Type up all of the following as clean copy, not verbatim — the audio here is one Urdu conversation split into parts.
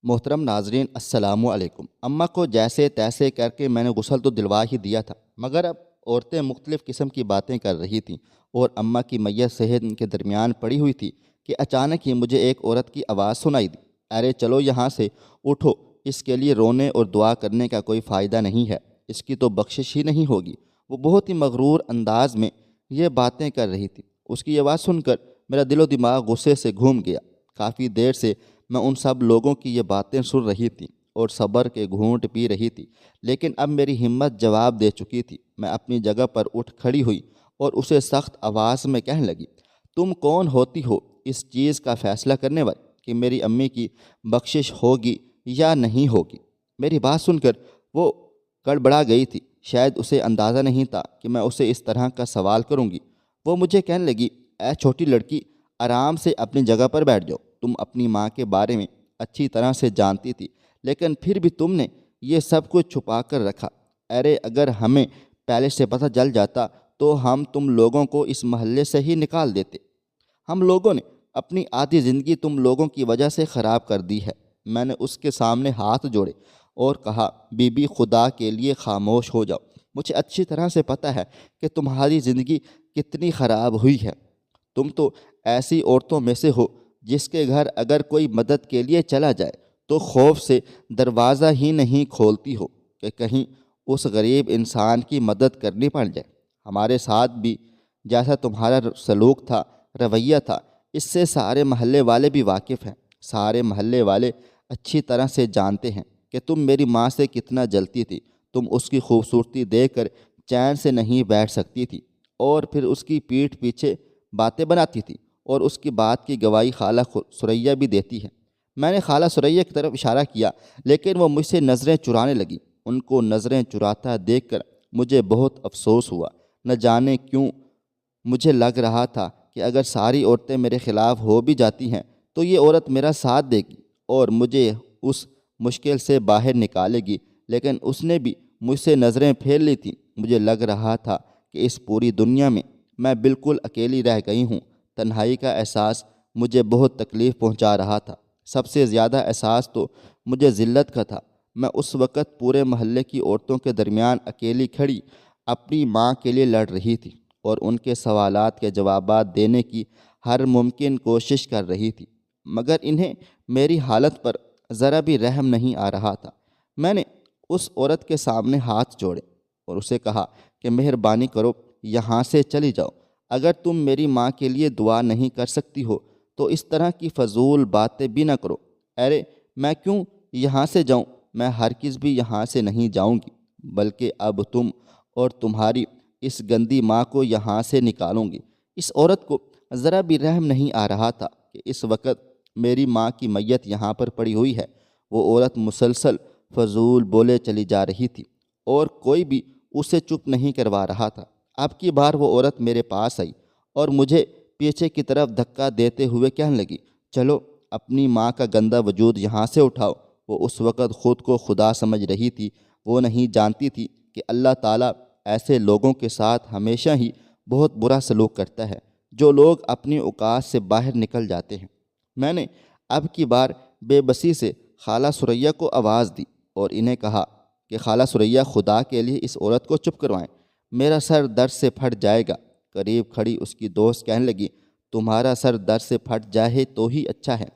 محترم ناظرین السلام علیکم۔ اماں کو جیسے تیسے کر کے میں نے غسل تو دلوا ہی دیا تھا، مگر اب عورتیں مختلف قسم کی باتیں کر رہی تھیں اور اماں کی میت صحت کے درمیان پڑی ہوئی تھی کہ اچانک ہی مجھے ایک عورت کی آواز سنائی دی، ارے چلو یہاں سے اٹھو، اس کے لیے رونے اور دعا کرنے کا کوئی فائدہ نہیں ہے، اس کی تو بخشش ہی نہیں ہوگی۔ وہ بہت ہی مغرور انداز میں یہ باتیں کر رہی تھی۔ اس کی آواز سن کر میرا دل و دماغ غصے سے گھوم گیا۔ کافی دیر سے میں ان سب لوگوں کی یہ باتیں سن رہی تھی اور صبر کے گھونٹ پی رہی تھی، لیکن اب میری ہمت جواب دے چکی تھی۔ میں اپنی جگہ پر اٹھ کھڑی ہوئی اور اسے سخت آواز میں کہنے لگی، تم کون ہوتی ہو اس چیز کا فیصلہ کرنے والی کہ میری امی کی بخشش ہوگی یا نہیں ہوگی؟ میری بات سن کر وہ گڑبڑا گئی تھی۔ شاید اسے اندازہ نہیں تھا کہ میں اسے اس طرح کا سوال کروں گی۔ وہ مجھے کہنے لگی، اے چھوٹی لڑکی، آرام سے اپنی جگہ پر بیٹھ جاؤ۔ تم اپنی ماں کے بارے میں اچھی طرح سے جانتی تھی، لیکن پھر بھی تم نے یہ سب کچھ چھپا کر رکھا۔ ارے اگر ہمیں پہلے سے پتہ چل جاتا تو ہم تم لوگوں کو اس محلے سے ہی نکال دیتے۔ ہم لوگوں نے اپنی آدھی زندگی تم لوگوں کی وجہ سے خراب کر دی ہے۔ میں نے اس کے سامنے ہاتھ جوڑے اور کہا، بی بی خدا کے لیے خاموش ہو جاؤ۔ مجھے اچھی طرح سے پتہ ہے کہ تمہاری زندگی کتنی خراب ہوئی ہے۔ تم تو ایسی عورتوں میں سے ہو جس کے گھر اگر کوئی مدد کے لیے چلا جائے تو خوف سے دروازہ ہی نہیں کھولتی ہو کہ کہیں اس غریب انسان کی مدد کرنی پڑ جائے۔ ہمارے ساتھ بھی جیسا تمہارا سلوک تھا، رویہ تھا، اس سے سارے محلے والے بھی واقف ہیں۔ سارے محلے والے اچھی طرح سے جانتے ہیں کہ تم میری ماں سے کتنا جلتی تھی۔ تم اس کی خوبصورتی دیکھ کر چین سے نہیں بیٹھ سکتی تھی اور پھر اس کی پیٹھ پیچھے باتیں بناتی تھی، اور اس کی بات کی گواہی خالہ ثریا بھی دیتی ہے۔ میں نے خالہ ثریا کی طرف اشارہ کیا، لیکن وہ مجھ سے نظریں چرانے لگی۔ ان کو نظریں چراتا دیکھ کر مجھے بہت افسوس ہوا۔ نہ جانے کیوں مجھے لگ رہا تھا کہ اگر ساری عورتیں میرے خلاف ہو بھی جاتی ہیں تو یہ عورت میرا ساتھ دے گی اور مجھے اس مشکل سے باہر نکالے گی، لیکن اس نے بھی مجھ سے نظریں پھیر لی تھیں۔ مجھے لگ رہا تھا کہ اس پوری دنیا میں بالکل اکیلی رہ گئی ہوں۔ تنہائی کا احساس مجھے بہت تکلیف پہنچا رہا تھا۔ سب سے زیادہ احساس تو مجھے ذلت کا تھا۔ میں اس وقت پورے محلے کی عورتوں کے درمیان اکیلی کھڑی اپنی ماں کے لیے لڑ رہی تھی اور ان کے سوالات کے جوابات دینے کی ہر ممکن کوشش کر رہی تھی، مگر انہیں میری حالت پر ذرا بھی رحم نہیں آ رہا تھا۔ میں نے اس عورت کے سامنے ہاتھ جوڑے اور اسے کہا کہ مہربانی کرو، یہاں سے چلی جاؤ۔ اگر تم میری ماں کے لیے دعا نہیں کر سکتی ہو تو اس طرح کی فضول باتیں بھی نہ کرو۔ ارے میں کیوں یہاں سے جاؤں؟ میں ہرگز بھی یہاں سے نہیں جاؤں گی، بلکہ اب تم اور تمہاری اس گندی ماں کو یہاں سے نکالوں گی۔ اس عورت کو ذرا بھی رحم نہیں آ رہا تھا کہ اس وقت میری ماں کی میت یہاں پر پڑی ہوئی ہے۔ وہ عورت مسلسل فضول بولے چلی جا رہی تھی اور کوئی بھی اسے چپ نہیں کروا رہا تھا۔ اب کی بار وہ عورت میرے پاس آئی اور مجھے پیچھے کی طرف دھکا دیتے ہوئے کہنے لگی، چلو اپنی ماں کا گندا وجود یہاں سے اٹھاؤ۔ وہ اس وقت خود کو خدا سمجھ رہی تھی۔ وہ نہیں جانتی تھی کہ اللہ تعالیٰ ایسے لوگوں کے ساتھ ہمیشہ ہی بہت برا سلوک کرتا ہے، جو لوگ اپنی اوقات سے باہر نکل جاتے ہیں۔ میں نے اب کی بار بے بسی سے خالہ ثریا کو آواز دی اور انہیں کہا کہ خالہ ثریا، خدا کے لیے اس عورت کو چپ کروائیں، میرا سر درد سے پھٹ جائے گا۔ قریب کھڑی اس کی دوست کہنے لگی، تمہارا سر درد سے پھٹ جائے تو ہی اچھا ہے،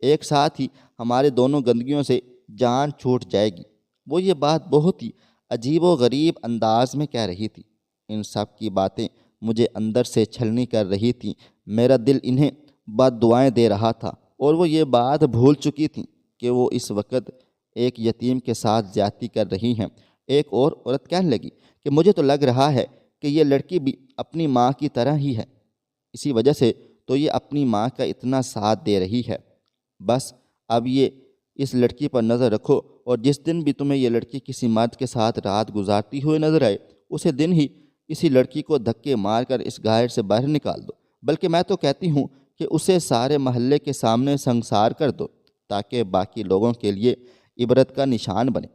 ایک ساتھ ہی ہمارے دونوں گندگیوں سے جان چھوٹ جائے گی۔ وہ یہ بات بہت ہی عجیب و غریب انداز میں کہہ رہی تھی۔ ان سب کی باتیں مجھے اندر سے چھلنی کر رہی تھیں۔ میرا دل انہیں بد دعائیں دے رہا تھا اور وہ یہ بات بھول چکی تھیں کہ وہ اس وقت ایک یتیم کے ساتھ زیادتی کر رہی ہیں۔ ایک اور عورت کہنے لگی کہ مجھے تو لگ رہا ہے کہ یہ لڑکی بھی اپنی ماں کی طرح ہی ہے، اسی وجہ سے تو یہ اپنی ماں کا اتنا ساتھ دے رہی ہے۔ بس اب یہ اس لڑکی پر نظر رکھو اور جس دن بھی تمہیں یہ لڑکی کسی مرد کے ساتھ رات گزارتی ہوئے نظر آئے، اسی دن ہی اسی لڑکی کو دھکے مار کر اس گھر سے باہر نکال دو، بلکہ میں تو کہتی ہوں کہ اسے سارے محلے کے سامنے سنسار کر دو تاکہ باقی لوگوں کے لیے عبرت کا نشان بنے۔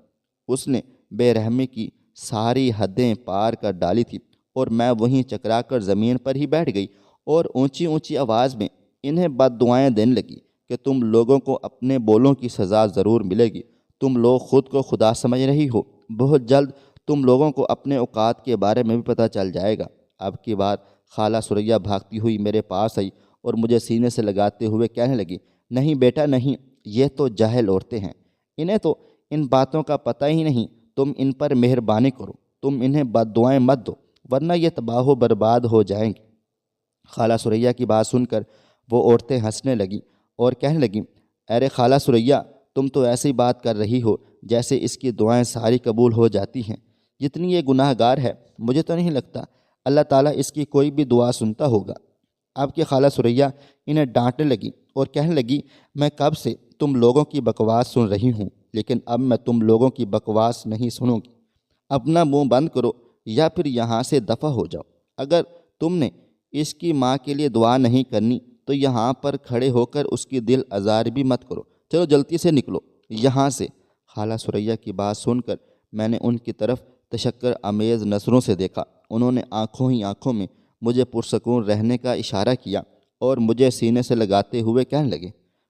اس نے بے رحمی کی ساری حدیں پار کر ڈالی تھی اور میں وہیں چکرا کر زمین پر ہی بیٹھ گئی اور اونچی اونچی آواز میں انہیں بد دعائیں دینے لگی کہ تم لوگوں کو اپنے بولوں کی سزا ضرور ملے گی۔ تم لوگ خود کو خدا سمجھ رہی ہو، بہت جلد تم لوگوں کو اپنے اوقات کے بارے میں بھی پتہ چل جائے گا۔ اب کی بار خالہ ثریا بھاگتی ہوئی میرے پاس آئی اور مجھے سینے سے لگاتے ہوئے کہنے لگی، نہیں بیٹا نہیں، یہ تو جاہل عورتیں ہیں، انہیں تو ان باتوں کا پتہ ہی نہیں، تم ان پر مہربانی کرو، تم انہیں بد دعائیں مت دو ورنہ یہ تباہ و برباد ہو جائیں گی۔ خالہ ثریا کی بات سن کر وہ عورتیں ہنسنے لگیں اور کہنے لگیں، ارے خالہ ثریا، تم تو ایسی بات کر رہی ہو جیسے اس کی دعائیں ساری قبول ہو جاتی ہیں۔ جتنی یہ گناہ گار ہے مجھے تو نہیں لگتا اللہ تعالیٰ اس کی کوئی بھی دعا سنتا ہوگا۔ اب کی خالہ ثریا انہیں ڈانٹنے لگی اور کہنے لگی، میں کب سے تم لوگوں کی بکواس سن رہی ہوں، لیکن اب میں تم لوگوں کی بکواس نہیں سنوں گی۔ اپنا منہ بند کرو یا پھر یہاں سے دفع ہو جاؤ۔ اگر تم نے اس کی ماں کے لیے دعا نہیں کرنی تو یہاں پر کھڑے ہو کر اس کی دل آزار بھی مت کرو، چلو جلدی سے نکلو یہاں سے۔ خالہ ثریا کی بات سن کر میں نے ان کی طرف تشکر آمیز نظروں سے دیکھا۔ انہوں نے آنکھوں ہی آنکھوں میں مجھے پرسکون رہنے کا اشارہ کیا اور مجھے سینے سے لگاتے ہوئے کہنے لگے،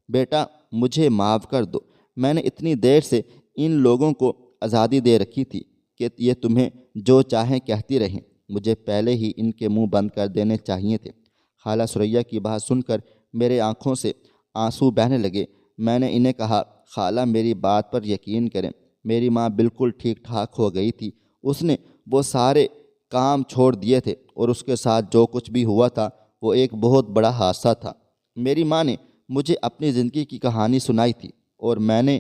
بیٹا مجھے معاف کر دو، میں نے اتنی دیر سے ان لوگوں کو آزادی دے رکھی تھی کہ یہ تمہیں جو چاہیں کہتی رہیں، مجھے پہلے ہی ان کے منہ بند کر دینے چاہیے تھے۔ خالہ ثریا کی بات سن کر میرے آنکھوں سے آنسو بہنے لگے۔ میں نے انہیں کہا، خالہ میری بات پر یقین کریں، میری ماں بالکل ٹھیک ٹھاک ہو گئی تھی، اس نے وہ سارے کام چھوڑ دیے تھے اور اس کے ساتھ جو کچھ بھی ہوا تھا وہ ایک بہت بڑا حادثہ تھا۔ میری ماں نے مجھے اپنی زندگی کی کہانی سنائی تھی اور میں نے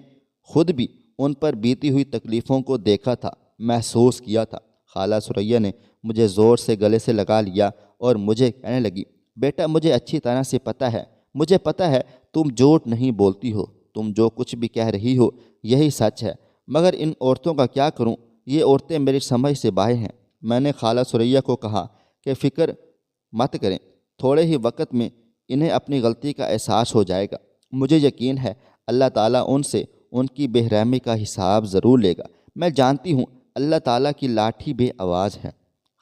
خود بھی ان پر بیتی ہوئی تکلیفوں کو دیکھا تھا، محسوس کیا تھا۔ خالہ ثریا نے مجھے زور سے گلے سے لگا لیا اور مجھے کہنے لگی، بیٹا مجھے اچھی طرح سے پتہ ہے، مجھے پتہ ہے تم جھوٹ نہیں بولتی ہو، تم جو کچھ بھی کہہ رہی ہو یہی سچ ہے، مگر ان عورتوں کا کیا کروں، یہ عورتیں میری سمجھ سے باہر ہیں۔ میں نے خالہ ثریا کو کہا کہ فکر مت کریں، تھوڑے ہی وقت میں انہیں اپنی غلطی کا احساس ہو جائے گا، مجھے یقین ہے اللہ تعالیٰ ان سے ان کی بے رحمی کا حساب ضرور لے گا، میں جانتی ہوں اللہ تعالیٰ کی لاٹھی بے آواز ہے۔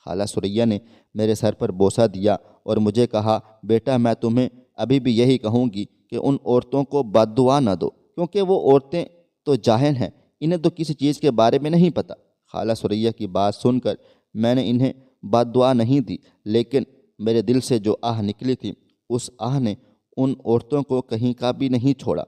خالہ ثریا نے میرے سر پر بوسہ دیا اور مجھے کہا، بیٹا میں تمہیں ابھی بھی یہی کہوں گی کہ ان عورتوں کو بد دعا نہ دو، کیونکہ وہ عورتیں تو جاہل ہیں، انہیں تو کسی چیز کے بارے میں نہیں پتہ۔ خالہ ثریا کی بات سن کر میں نے انہیں بد دعا نہیں دی، لیکن میرے دل سے جو آہ نکلی تھی اس آہ نے ان عورتوں کو کہیں کا بھی نہیں چھوڑا،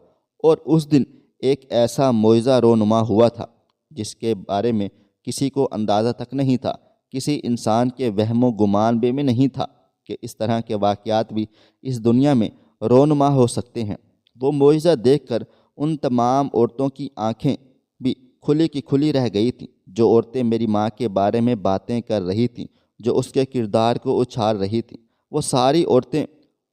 اور اس دن ایک ایسا معجزہ رونما ہوا تھا جس کے بارے میں کسی کو اندازہ تک نہیں تھا، کسی انسان کے وہم و گمان میں نہیں تھا کہ اس طرح کے واقعات بھی اس دنیا میں رونما ہو سکتے ہیں۔ وہ معجزہ دیکھ کر ان تمام عورتوں کی آنکھیں بھی کھلی کی کھلی رہ گئی تھیں، جو عورتیں میری ماں کے بارے میں باتیں کر رہی تھیں، جو اس کے کردار کو اچھال رہی تھیں۔ وہ ساری عورتیں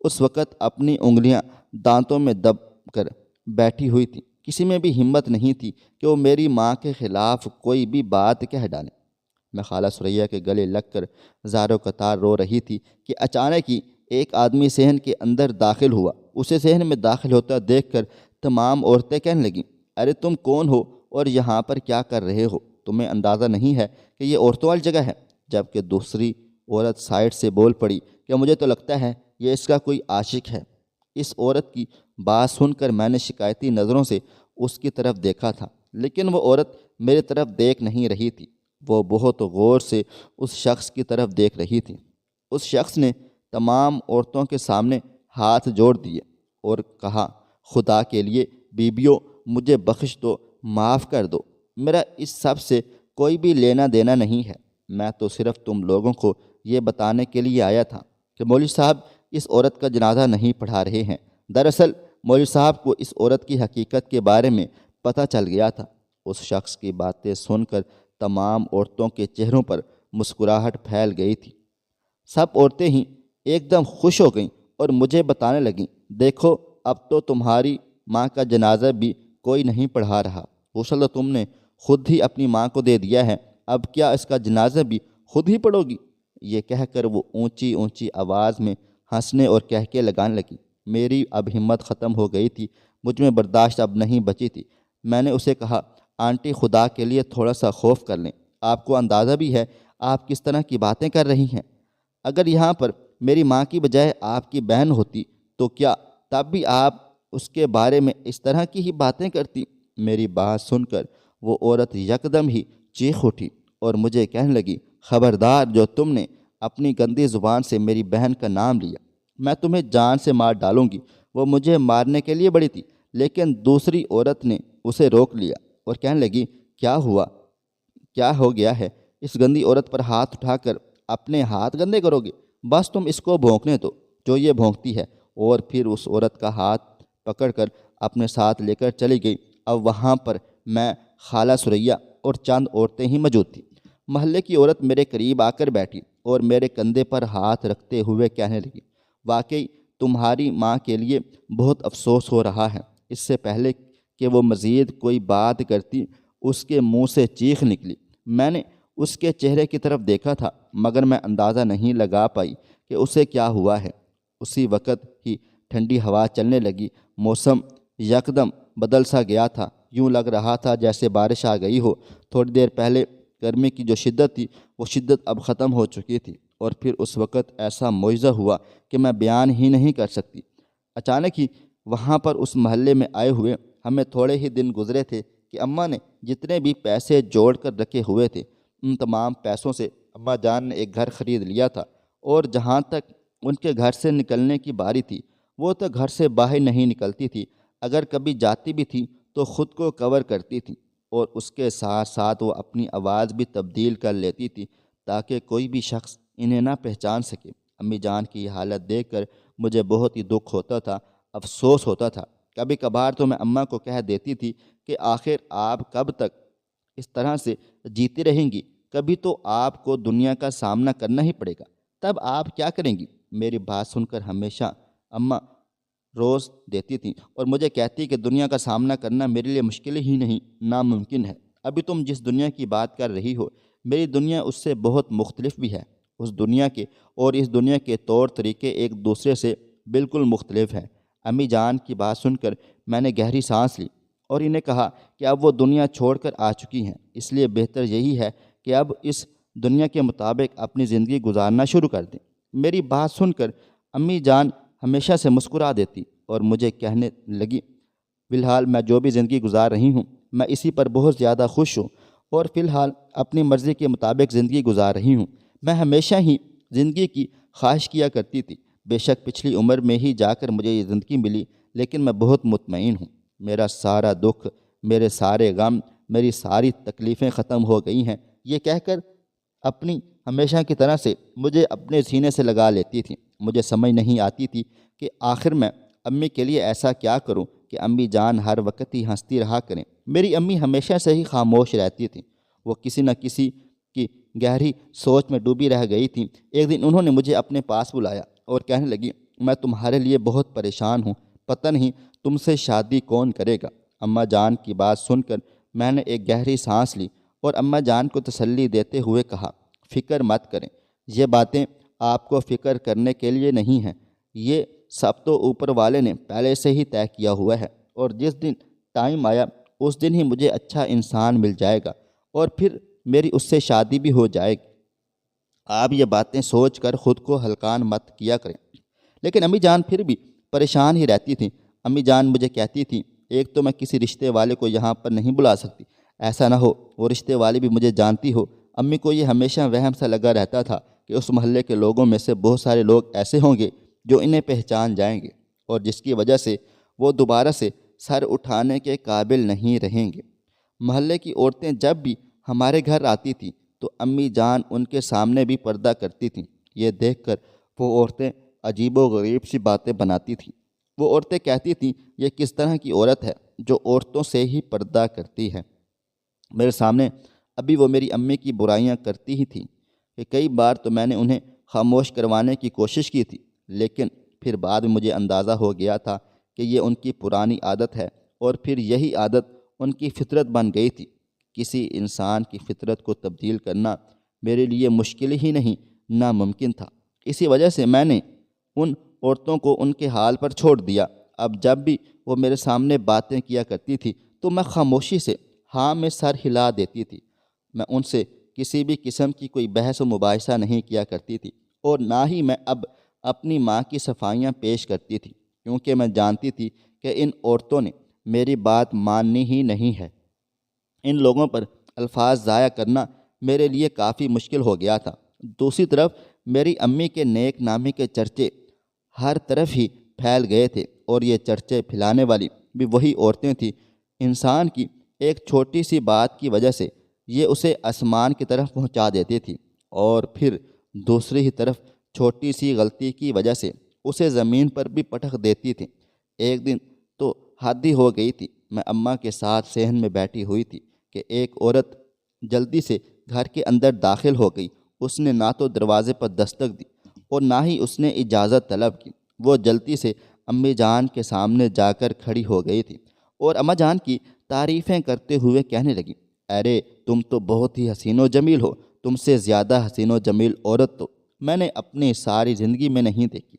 اس وقت اپنی انگلیاں دانتوں میں دب کر بیٹھی ہوئی تھیں، کسی میں بھی ہمت نہیں تھی کہ وہ میری ماں کے خلاف کوئی بھی بات کہہ ڈالیں۔ میں خالہ ثریا کے گلے لگ کر زاروں قطار رو رہی تھی کہ اچانک ہی ایک آدمی صحن کے اندر داخل ہوا۔ اسے صحن میں داخل ہوتا دیکھ کر تمام عورتیں کہنے لگیں، ارے تم کون ہو اور یہاں پر کیا کر رہے ہو؟ تمہیں اندازہ نہیں ہے کہ یہ عورتوں والی جگہ ہے؟ جبکہ دوسری عورت سائڈ سے بول پڑی کہ مجھے تو لگتا ہے یہ اس کا کوئی عاشق ہے۔ اس عورت کی بات سن کر میں نے شکایتی نظروں سے اس کی طرف دیکھا تھا، لیکن وہ عورت میری طرف دیکھ نہیں رہی تھی، وہ بہت غور سے اس شخص کی طرف دیکھ رہی تھی۔ اس شخص نے تمام عورتوں کے سامنے ہاتھ جوڑ دیے اور کہا، خدا کے لیے بیبیوں مجھے بخش دو، معاف کر دو، میرا اس سب سے کوئی بھی لینا دینا نہیں ہے، میں تو صرف تم لوگوں کو یہ بتانے کے لیے آیا تھا کہ مولوی صاحب اس عورت کا جنازہ نہیں پڑھا رہے ہیں۔ دراصل مولوی صاحب کو اس عورت کی حقیقت کے بارے میں پتہ چل گیا تھا۔ اس شخص کی باتیں سن کر تمام عورتوں کے چہروں پر مسکراہٹ پھیل گئی تھی۔ سب عورتیں ہی ایک دم خوش ہو گئیں اور مجھے بتانے لگیں، دیکھو اب تو تمہاری ماں کا جنازہ بھی کوئی نہیں پڑھا رہا، غسل تو تم نے خود ہی اپنی ماں کو دے دیا ہے، اب کیا اس کا جنازہ بھی خود ہی پڑھو گی؟ یہ کہہ کر وہ اونچی اونچی آواز میں ہنسنے اور کہکے لگانے لگی۔ میری اب ہمت ختم ہو گئی تھی، مجھ میں برداشت اب نہیں بچی تھی۔ میں نے اسے کہا، آنٹی خدا کے لیے تھوڑا سا خوف کر لیں، آپ کو اندازہ بھی ہے آپ کس طرح کی باتیں کر رہی ہیں؟ اگر یہاں پر میری ماں کی بجائے آپ کی بہن ہوتی تو کیا تب بھی آپ اس کے بارے میں اس طرح کی ہی باتیں کرتی۔ میری بات سن کر وہ عورت یکدم ہی چیخ اٹھی اور مجھے کہنے لگی، خبردار، جو تم نے اپنی گندی زبان سے میری بہن کا نام لیا، میں تمہیں جان سے مار ڈالوں گی۔ وہ مجھے مارنے کے لیے بڑی تھی، لیکن دوسری عورت نے اسے روک لیا اور کہنے لگی، کیا ہوا، کیا ہو گیا ہے؟ اس گندی عورت پر ہاتھ اٹھا کر اپنے ہاتھ گندے کرو گے؟ بس تم اس کو بھونکنے دو جو یہ بھونکتی ہے۔ اور پھر اس عورت کا ہاتھ پکڑ کر اپنے ساتھ لے کر چلی گئی۔ اب وہاں پر میں، خالہ ثریا اور چند عورتیں ہی موجود تھیں۔ محلے کی عورت میرے قریب آ کر بیٹھی اور میرے کندھے پر ہاتھ رکھتے ہوئے کہنے لگی، واقعی تمہاری ماں کے لیے بہت افسوس ہو رہا ہے۔ اس سے پہلے کہ وہ مزید کوئی بات کرتی، اس کے منہ سے چیخ نکلی۔ میں نے اس کے چہرے کی طرف دیکھا تھا، مگر میں اندازہ نہیں لگا پائی کہ اسے کیا ہوا ہے۔ اسی وقت ہی ٹھنڈی ہوا چلنے لگی۔ موسم یکدم بدل سا گیا تھا، یوں لگ رہا تھا جیسے بارش آ گئی ہو۔ تھوڑی دیر پہلے گرمی کی جو شدت تھی، وہ شدت اب ختم ہو چکی تھی، اور پھر اس وقت ایسا معجزہ ہوا کہ میں بیان ہی نہیں کر سکتی۔ اچانک ہی وہاں پر اس محلے میں آئے ہوئے ہمیں تھوڑے ہی دن گزرے تھے کہ اماں نے جتنے بھی پیسے جوڑ کر رکھے ہوئے تھے، ان تمام پیسوں سے اماں جان نے ایک گھر خرید لیا تھا، اور جہاں تک ان کے گھر سے نکلنے کی باری تھی، وہ تو گھر سے باہر نہیں نکلتی تھی۔ اگر کبھی جاتی بھی تھی تو خود کو کور کرتی تھی، اور اس کے ساتھ ساتھ وہ اپنی آواز بھی تبدیل کر لیتی تھی تاکہ کوئی بھی شخص انہیں نہ پہچان سکے۔ امی جان کی یہ حالت دیکھ کر مجھے بہت ہی دکھ ہوتا تھا، افسوس ہوتا تھا۔ کبھی کبھار تو میں اماں کو کہہ دیتی تھی کہ آخر آپ کب تک اس طرح سے جیتی رہیں گی؟ کبھی تو آپ کو دنیا کا سامنا کرنا ہی پڑے گا، تب آپ کیا کریں گی؟ میری بات سن کر ہمیشہ اماں روز دیتی تھیں اور مجھے کہتی کہ دنیا کا سامنا کرنا میرے لیے مشکل ہی نہیں، ناممکن ہے۔ ابھی تم جس دنیا کی بات کر رہی ہو، میری دنیا اس سے بہت مختلف بھی ہے۔ اس دنیا کے اور اس دنیا کے طور طریقے ایک دوسرے سے بالکل مختلف ہیں۔ امی جان کی بات سن کر میں نے گہری سانس لی اور انہیں کہا کہ اب وہ دنیا چھوڑ کر آ چکی ہیں، اس لیے بہتر یہی ہے کہ اب اس دنیا کے مطابق اپنی زندگی گزارنا شروع کر دیں۔ میری بات سن کر امی جان ہمیشہ سے مسکرا دیتی اور مجھے کہنے لگی، فی الحال میں جو بھی زندگی گزار رہی ہوں، میں اسی پر بہت زیادہ خوش ہوں، اور فی الحال اپنی مرضی کے مطابق زندگی گزار رہی ہوں۔ میں ہمیشہ ہی زندگی کی خواہش کیا کرتی تھی۔ بے شک پچھلی عمر میں ہی جا کر مجھے یہ زندگی ملی، لیکن میں بہت مطمئن ہوں۔ میرا سارا دکھ، میرے سارے غم، میری ساری تکلیفیں ختم ہو گئی ہیں۔ یہ کہہ کر اپنی ہمیشہ کی طرح سے مجھے اپنے سینے سے لگا لیتی تھی۔ مجھے سمجھ نہیں آتی تھی کہ آخر میں امی کے لیے ایسا کیا کروں کہ امی جان ہر وقت ہی ہنستی رہا کریں۔ میری امی ہمیشہ سے ہی خاموش رہتی تھیں، وہ کسی نہ کسی کی گہری سوچ میں ڈوبی رہ گئی تھیں۔ ایک دن انہوں نے مجھے اپنے پاس بلایا اور کہنے لگی، میں تمہارے لیے بہت پریشان ہوں، پتہ نہیں تم سے شادی کون کرے گا۔ اماں جان کی بات سن کر میں نے ایک گہری سانس لی اور اماں جان کو تسلی دیتے ہوئے کہا، فکر مت کریں، یہ باتیں آپ کو فکر کرنے کے لیے نہیں ہیں، یہ سب تو اوپر والے نے پہلے سے ہی طے کیا ہوا ہے، اور جس دن ٹائم آیا اس دن ہی مجھے اچھا انسان مل جائے گا، اور پھر میری اس سے شادی بھی ہو جائے گی۔ آپ یہ باتیں سوچ کر خود کو ہلکان مت کیا کریں۔ لیکن امی جان پھر بھی پریشان ہی رہتی تھیں۔ امی جان مجھے کہتی تھیں، ایک تو میں کسی رشتے والے کو یہاں پر نہیں بلا سکتی، ایسا نہ ہو وہ رشتے والی بھی مجھے جانتی ہو۔ امی کو یہ ہمیشہ وہم سا لگا رہتا تھا کہ اس محلے کے لوگوں میں سے بہت سارے لوگ ایسے ہوں گے جو انہیں پہچان جائیں گے، اور جس کی وجہ سے وہ دوبارہ سے سر اٹھانے کے قابل نہیں رہیں گے۔ محلے کی عورتیں جب بھی ہمارے گھر آتی تھیں تو امی جان ان کے سامنے بھی پردہ کرتی تھیں۔ یہ دیکھ کر وہ عورتیں عجیب و غریب سی باتیں بناتی تھیں۔ وہ عورتیں کہتی تھیں، یہ کس طرح کی عورت ہے جو عورتوں سے ہی پردہ کرتی ہے۔ میرے سامنے ابھی وہ میری امی کی برائیاں کرتی ہی تھیں کہ کئی بار تو میں نے انہیں خاموش کروانے کی کوشش کی تھی، لیکن پھر بعد میں مجھے اندازہ ہو گیا تھا کہ یہ ان کی پرانی عادت ہے، اور پھر یہی عادت ان کی فطرت بن گئی تھی۔ کسی انسان کی فطرت کو تبدیل کرنا میرے لیے مشکل ہی نہیں، ناممکن تھا۔ اسی وجہ سے میں نے ان عورتوں کو ان کے حال پر چھوڑ دیا۔ اب جب بھی وہ میرے سامنے باتیں کیا کرتی تھی تو میں خاموشی سے ہاں میں سر ہلا دیتی تھی۔ میں ان سے کسی بھی قسم کی کوئی بحث و مباحثہ نہیں کیا کرتی تھی، اور نہ ہی میں اب اپنی ماں کی صفائیاں پیش کرتی تھی، کیونکہ میں جانتی تھی کہ ان عورتوں نے میری بات ماننی ہی نہیں ہے۔ ان لوگوں پر الفاظ ضائع کرنا میرے لیے کافی مشکل ہو گیا تھا۔ دوسری طرف میری امی کے نیک نامی کے چرچے ہر طرف ہی پھیل گئے تھے، اور یہ چرچے پھیلانے والی بھی وہی عورتیں تھیں۔ انسان کی ایک چھوٹی سی بات کی وجہ سے یہ اسے آسمان کی طرف پہنچا دیتی تھی، اور پھر دوسری ہی طرف چھوٹی سی غلطی کی وجہ سے اسے زمین پر بھی پٹک دیتی تھی۔ ایک دن تو حد ہی ہو گئی تھی، میں اماں کے ساتھ صحن میں بیٹھی ہوئی تھی کہ ایک عورت جلدی سے گھر کے اندر داخل ہو گئی۔ اس نے نہ تو دروازے پر دستک دی اور نہ ہی اس نے اجازت طلب کی۔ وہ جلدی سے امی جان کے سامنے جا کر کھڑی ہو گئی تھی اور اماں جان کی تعریفیں کرتے ہوئے کہنے لگی، ارے تم تو بہت ہی حسین و جمیل ہو، تم سے زیادہ حسین و جمیل عورت تو میں نے اپنی ساری زندگی میں نہیں دیکھی۔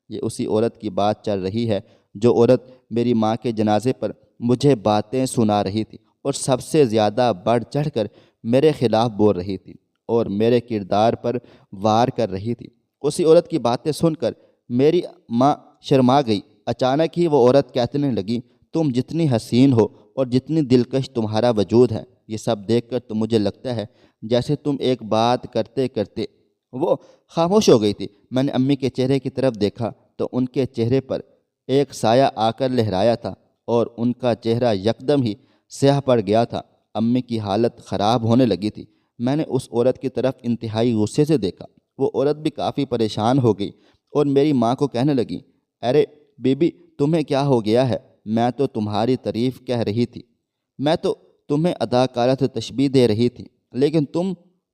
یہ اسی عورت کی بات چل رہی ہے جو عورت میری ماں کے جنازے پر مجھے باتیں سنا رہی تھی اور سب سے زیادہ بڑھ چڑھ کر میرے خلاف بول رہی تھی اور میرے کردار پر وار کر رہی تھی۔ اسی عورت کی باتیں سن کر میری ماں شرما گئی۔ اچانک ہی وہ عورت کہنے لگی، تم جتنی حسین ہو اور جتنی دلکش تمہارا وجود ہے، یہ سب دیکھ کر تو مجھے لگتا ہے جیسے تم ایک بات کرتے کرتے وہ خاموش ہو گئی تھی۔ میں نے امی کے چہرے کی طرف دیکھا تو ان کے چہرے پر ایک سایہ آ کر لہرایا تھا اور ان کا چہرہ یکدم ہی سیاہ پڑ گیا تھا۔ امی کی حالت خراب ہونے لگی تھی۔ میں نے اس عورت کی طرف انتہائی غصے سے دیکھا۔ وہ عورت بھی کافی پریشان ہو گئی اور میری ماں کو کہنے لگی، ارے بی بی تمہیں کیا ہو گیا ہے؟ میں تو تمہاری تعریف کہہ رہی تھی، میں تو تمہیں اداکارہ تشبیہ دے رہی تھی، لیکن تم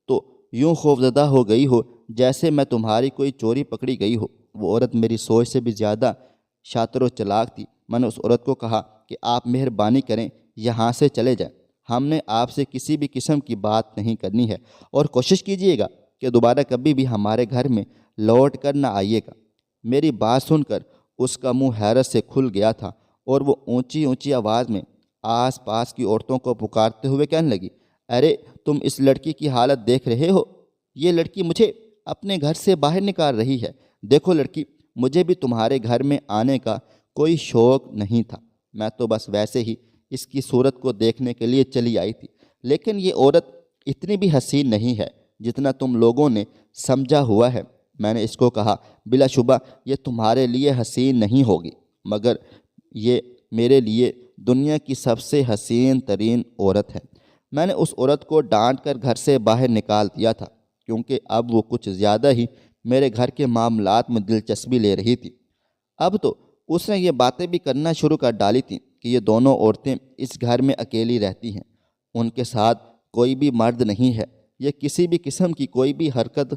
تو یوں خوفزدہ ہو گئی ہو جیسے میں تمہاری کوئی چوری پکڑی گئی ہو۔ وہ عورت میری سوچ سے بھی زیادہ شاطر و چلاک تھی۔ میں نے اس عورت کو کہا کہ آپ مہربانی کریں یہاں سے چلے جائیں، ہم نے آپ سے کسی بھی قسم کی بات نہیں کرنی ہے، اور کوشش کیجیے گا کہ دوبارہ کبھی بھی ہمارے گھر میں لوٹ کر نہ آئیے گا۔ میری بات سن کر اس کا منہ حیرت سے کھل گیا تھا اور وہ اونچی اونچی آواز میں آس پاس کی عورتوں کو پکارتے ہوئے کہنے لگی، ارے تم اس لڑکی کی حالت دیکھ رہے ہو؟ یہ لڑکی مجھے اپنے گھر سے باہر نکال رہی ہے۔ دیکھو لڑکی، مجھے بھی تمہارے گھر میں آنے کا کوئی شوق نہیں تھا، میں تو بس ویسے ہی اس کی صورت کو دیکھنے کے لیے چلی آئی تھی، لیکن یہ عورت اتنی بھی حسین نہیں ہے جتنا تم لوگوں نے سمجھا ہوا ہے۔ میں نے اس کو کہا، بلا شبہ یہ تمہارے لیے حسین نہیں ہوگی، مگر یہ میرے لیے دنیا کی سب سے حسین ترین عورت ہے۔ میں نے اس عورت کو ڈانٹ کر گھر سے باہر نکال دیا تھا، کیونکہ اب وہ کچھ زیادہ ہی میرے گھر کے معاملات میں دلچسپی لے رہی تھی۔ اب تو اس نے یہ باتیں بھی کرنا شروع کر ڈالی تھیں کہ یہ دونوں عورتیں اس گھر میں اکیلی رہتی ہیں، ان کے ساتھ کوئی بھی مرد نہیں ہے، یہ کسی بھی قسم کی کوئی بھی حرکت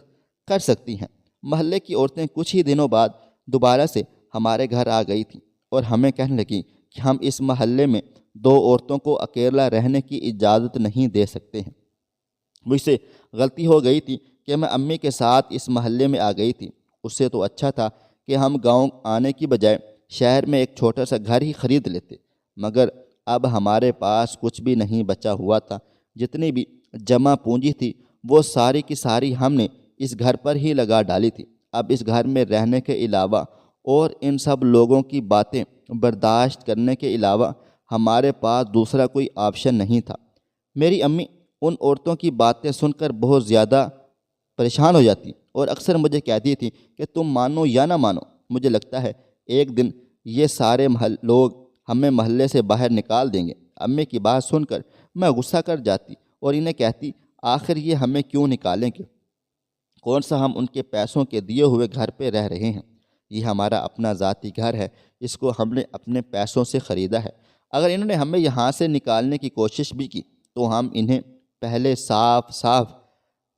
کر سکتی ہیں۔ محلے کی عورتیں کچھ ہی دنوں بعد دوبارہ سے ہمارے گھر آ گئی تھیں اور ہمیں کہنے لگیں کہ ہم اس محلے میں دو عورتوں کو اکیلا رہنے کی اجازت نہیں دے سکتے ہیں۔ مجھ سے غلطی ہو گئی تھی کہ میں امی کے ساتھ اس محلے میں آ گئی تھی۔ اس سے تو اچھا تھا کہ ہم گاؤں آنے کی بجائے شہر میں ایک چھوٹا سا گھر ہی خرید لیتے، مگر اب ہمارے پاس کچھ بھی نہیں بچا ہوا تھا۔ جتنی بھی جمع پونجی تھی وہ ساری کی ساری ہم نے اس گھر پر ہی لگا ڈالی تھی۔ اب اس گھر میں رہنے کے علاوہ اور ان سب لوگوں کی باتیں برداشت کرنے کے علاوہ ہمارے پاس دوسرا کوئی آپشن نہیں تھا۔ میری امی ان عورتوں کی باتیں سن کر بہت زیادہ پریشان ہو جاتی اور اکثر مجھے کہتی تھی کہ تم مانو یا نہ مانو، مجھے لگتا ہے ایک دن یہ سارے لوگ ہمیں محلے سے باہر نکال دیں گے۔ امی کی بات سن کر میں غصہ کر جاتی اور انہیں کہتی، آخر یہ ہمیں کیوں نکالیں گے؟ کون سا ہم ان کے پیسوں کے دیے ہوئے گھر پہ رہ رہے ہیں؟ یہ ہمارا اپنا ذاتی گھر ہے، اس کو ہم نے اپنے پیسوں سے خریدا ہے۔ اگر انہوں نے ہمیں یہاں سے نکالنے کی کوشش بھی کی تو ہم انہیں پہلے صاف صاف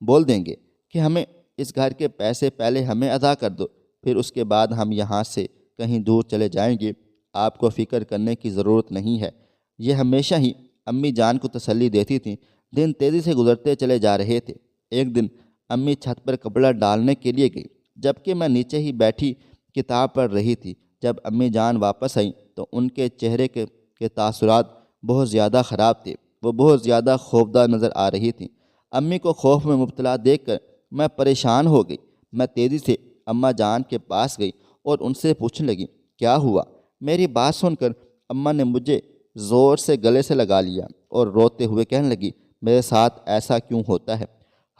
بول دیں گے کہ ہمیں اس گھر کے پیسے پہلے ہمیں ادا کر دو، پھر اس کے بعد ہم یہاں سے کہیں دور چلے جائیں گے، آپ کو فکر کرنے کی ضرورت نہیں ہے۔ یہ ہمیشہ ہی امی جان کو تسلی دیتی تھیں۔ دن تیزی سے گزرتے چلے جا رہے تھے۔ ایک دن امی چھت پر کپڑا ڈالنے کے لیے گئی، جبکہ میں نیچے ہی بیٹھی کتاب پڑھ رہی تھی۔ جب امی جان واپس آئیں تو ان کے چہرے کے تاثرات بہت زیادہ خراب تھے، وہ بہت زیادہ خوفزدہ نظر آ رہی تھیں۔ امی کو خوف میں مبتلا دیکھ کر میں پریشان ہو گئی۔ میں تیزی سے اماں جان کے پاس گئی اور ان سے پوچھنے لگی، کیا ہوا؟ میری بات سن کر اماں نے مجھے زور سے گلے سے لگا لیا اور روتے ہوئے کہنے لگی، میرے ساتھ ایسا کیوں ہوتا ہے؟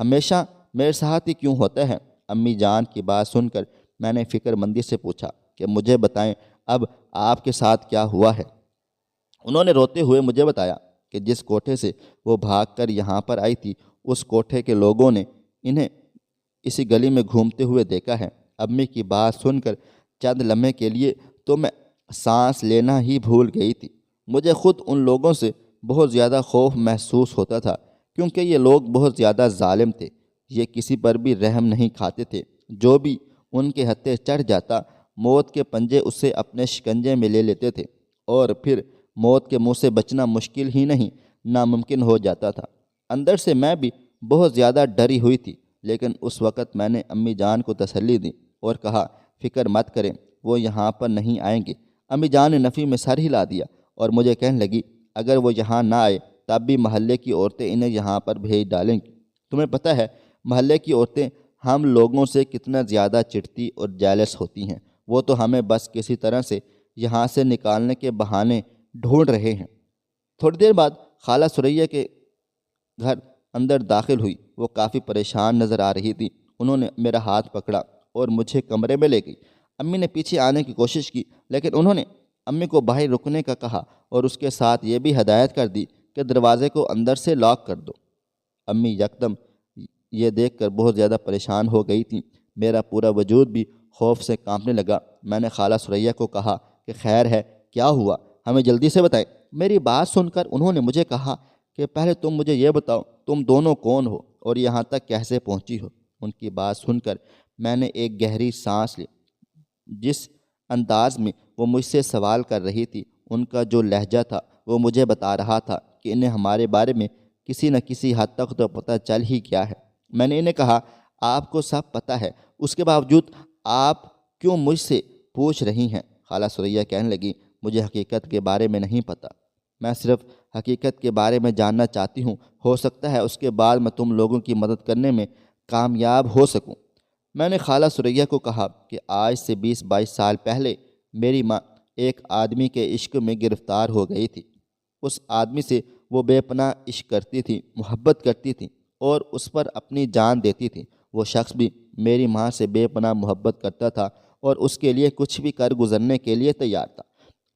ہمیشہ میرے ساتھ ہی کیوں ہوتا ہے؟ امی جان کی بات سن کر میں نے فکر مندی سے پوچھا کہ مجھے بتائیں اب آپ کے ساتھ کیا ہوا ہے؟ انہوں نے روتے ہوئے مجھے بتایا کہ جس کوٹھے سے وہ بھاگ کر یہاں پر آئی تھی اس کوٹھے کے لوگوں نے انہیں اسی گلی میں گھومتے ہوئے دیکھا ہے۔ امی کی بات سن کر چند لمحے کے لیے تو میں سانس لینا ہی بھول گئی تھی۔ مجھے خود ان لوگوں سے بہت زیادہ خوف محسوس ہوتا تھا کیونکہ یہ لوگ بہت زیادہ ظالم تھے۔ یہ کسی پر بھی رحم نہیں کھاتے تھے۔ جو بھی ان کے ہتھے چڑھ جاتا موت کے پنجے اسے اپنے شکنجے میں لے لیتے تھے اور پھر موت کے منہ سے بچنا مشکل ہی نہیں ناممکن ہو جاتا تھا۔ اندر سے میں بھی بہت زیادہ ڈری ہوئی تھی، لیکن اس وقت میں نے امی جان کو تسلی دی اور کہا فکر مت کریں، وہ یہاں پر نہیں آئیں گے۔ امی جان نے نفی میں سر ہلا دیا اور مجھے کہنے لگی اگر وہ یہاں نہ آئے تب بھی محلے کی عورتیں انہیں یہاں پر بھیج ڈالیں گی۔ تمہیں پتہ ہے محلے کی عورتیں ہم لوگوں سے کتنا زیادہ چڑھتی اور جیلس ہوتی ہیں۔ وہ تو ہمیں بس کسی طرح سے یہاں سے نکالنے کے بہانے ڈھونڈ رہے ہیں۔ تھوڑی دیر بعد خالہ ثریا کے گھر اندر داخل ہوئی۔ وہ کافی پریشان نظر آ رہی تھی۔ انہوں نے میرا ہاتھ پکڑا اور مجھے کمرے میں لے گئی۔ امی نے پیچھے آنے کی کوشش کی لیکن انہوں نے امی کو باہر رکنے کا کہا اور اس کے ساتھ یہ بھی ہدایت کر دی کہ دروازے کو اندر سے لاک کر دو۔ امی یکدم یہ دیکھ کر بہت زیادہ پریشان ہو گئی تھیں۔ میرا پورا وجود بھی خوف سے کانپنے لگا۔ میں نے خالہ ثریا کو کہا کہ خیر ہے، کیا ہوا، ہمیں جلدی سے بتائیں۔ میری بات سن کر انہوں نے مجھے کہا کہ پہلے تم مجھے یہ بتاؤ تم دونوں کون ہو اور یہاں تک کیسے پہنچی ہو؟ ان کی بات سن کر میں نے ایک گہری سانس لی۔ جس انداز میں وہ مجھ سے سوال کر رہی تھی، ان کا جو لہجہ تھا وہ مجھے بتا رہا تھا کہ انہیں ہمارے بارے میں کسی نہ کسی حد تک تو پتہ چل ہی گیا ہے۔ میں نے انہیں کہا آپ کو سب پتہ ہے، اس کے باوجود آپ کیوں مجھ سے پوچھ رہی ہیں؟ خالہ ثریا کہنے لگی مجھے حقیقت کے بارے میں نہیں پتہ، میں صرف حقیقت کے بارے میں جاننا چاہتی ہوں، ہو سکتا ہے اس کے بعد میں تم لوگوں کی مدد کرنے میں کامیاب ہو سکوں۔ میں نے خالہ ثریا کو کہا کہ آج سے 20-22 سال پہلے میری ماں ایک آدمی کے عشق میں گرفتار ہو گئی تھی۔ اس آدمی سے وہ بے پناہ عشق کرتی تھی، محبت کرتی تھی اور اس پر اپنی جان دیتی تھی۔ وہ شخص بھی میری ماں سے بے پناہ محبت کرتا تھا اور اس کے لیے کچھ بھی کر گزرنے کے لیے تیار تھا۔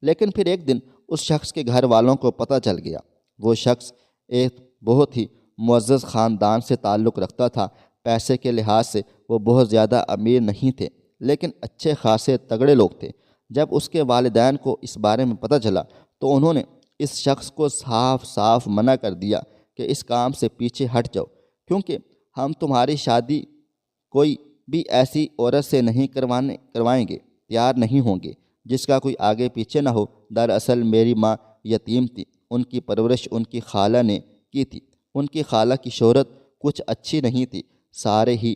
لیکن پھر ایک دن اس شخص کے گھر والوں کو پتہ چل گیا۔ وہ شخص ایک بہت ہی معزز خاندان سے تعلق رکھتا تھا۔ پیسے کے لحاظ سے وہ بہت زیادہ امیر نہیں تھے لیکن اچھے خاصے تگڑے لوگ تھے۔ جب اس کے والدین کو اس بارے میں پتہ چلا تو انہوں نے اس شخص کو صاف صاف منع کر دیا کہ اس کام سے پیچھے ہٹ جاؤ، کیونکہ ہم تمہاری شادی کوئی بھی ایسی عورت سے نہیں کروائیں گے، تیار نہیں ہوں گے جس کا کوئی آگے پیچھے نہ ہو۔ دراصل میری ماں یتیم تھی، ان کی پرورش ان کی خالہ نے کی تھی۔ ان کی خالہ کی شہرت کچھ اچھی نہیں تھی، سارے ہی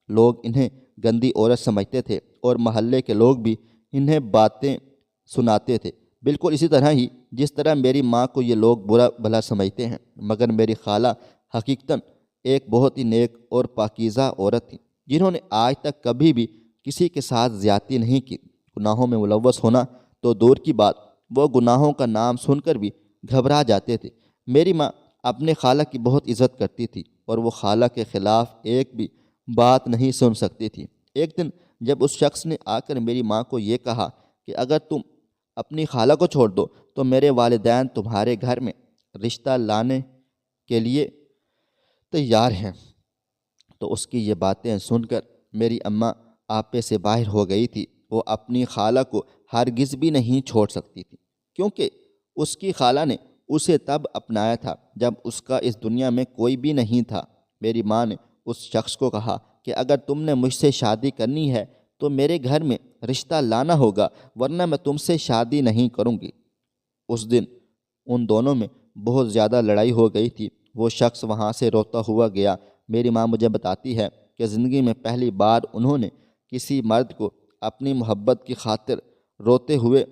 لوگ انہیں گندی عورت سمجھتے تھے اور محلے کے لوگ بھی انہیں باتیں سناتے تھے، بالکل اسی طرح ہی جس طرح میری ماں کو یہ لوگ برا بھلا سمجھتے ہیں۔ مگر میری خالہ حقیقتاً ایک بہت ہی نیک اور پاکیزہ عورت تھی، جنہوں نے آج تک کبھی بھی کسی کے ساتھ زیادتی نہیں کی۔ گناہوں میں ملوث ہونا تو دور کی بات، وہ گناہوں کا نام سن کر بھی گھبرا جاتے تھے۔ میری ماں اپنے خالہ کی بہت عزت کرتی تھی اور وہ خالہ کے خلاف ایک بھی بات نہیں سن سکتی تھی۔ ایک دن جب اس شخص نے آ کر میری ماں کو یہ کہا کہ اگر تم اپنی خالہ کو چھوڑ دو تو میرے والدین تمہارے گھر میں رشتہ لانے کے لیے تیار ہیں، تو اس کی یہ باتیں سن کر میری اماں آپے سے باہر ہو گئی تھی۔ وہ اپنی خالہ کو ہرگز بھی نہیں چھوڑ سکتی تھی کیونکہ اس کی خالہ نے اسے تب اپنایا تھا جب اس کا اس دنیا میں کوئی بھی نہیں تھا۔ میری ماں نے اس شخص کو کہا کہ اگر تم نے مجھ سے شادی کرنی ہے تو میرے گھر میں رشتہ لانا ہوگا، ورنہ میں تم سے شادی نہیں کروں گی۔ اس دن ان دونوں میں بہت زیادہ لڑائی ہو گئی تھی۔ وہ شخص وہاں سے روتا ہوا گیا۔ میری ماں مجھے بتاتی ہے کہ زندگی میں پہلی بار انہوں نے کسی مرد کو اپنی محبت کی خاطر روتے ہوئے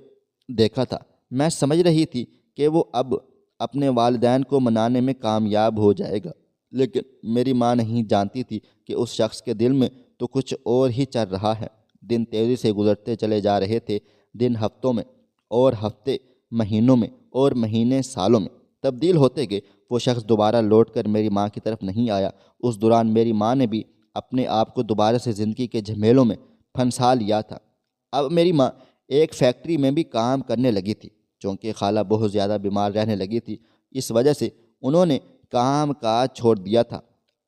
دیکھا تھا۔ میں سمجھ رہی تھی کہ وہ اب اپنے والدین کو منانے میں کامیاب ہو جائے گا، لیکن میری ماں نہیں جانتی تھی کہ اس شخص کے دل میں تو کچھ اور ہی چل رہا ہے۔ دن تیزی سے گزرتے چلے جا رہے تھے، دن ہفتوں میں اور ہفتے مہینوں میں اور مہینے سالوں میں تبدیل ہوتے گئے۔ وہ شخص دوبارہ لوٹ کر میری ماں کی طرف نہیں آیا۔ اس دوران میری ماں نے بھی اپنے آپ کو دوبارہ سے زندگی کے جھمیلوں میں پھنسا لیا تھا۔ اب میری ماں ایک فیکٹری میں بھی کام کرنے لگی تھی۔ چونکہ خالہ بہت زیادہ بیمار رہنے لگی تھی، اس وجہ سے انہوں نے کام کاج چھوڑ دیا تھا۔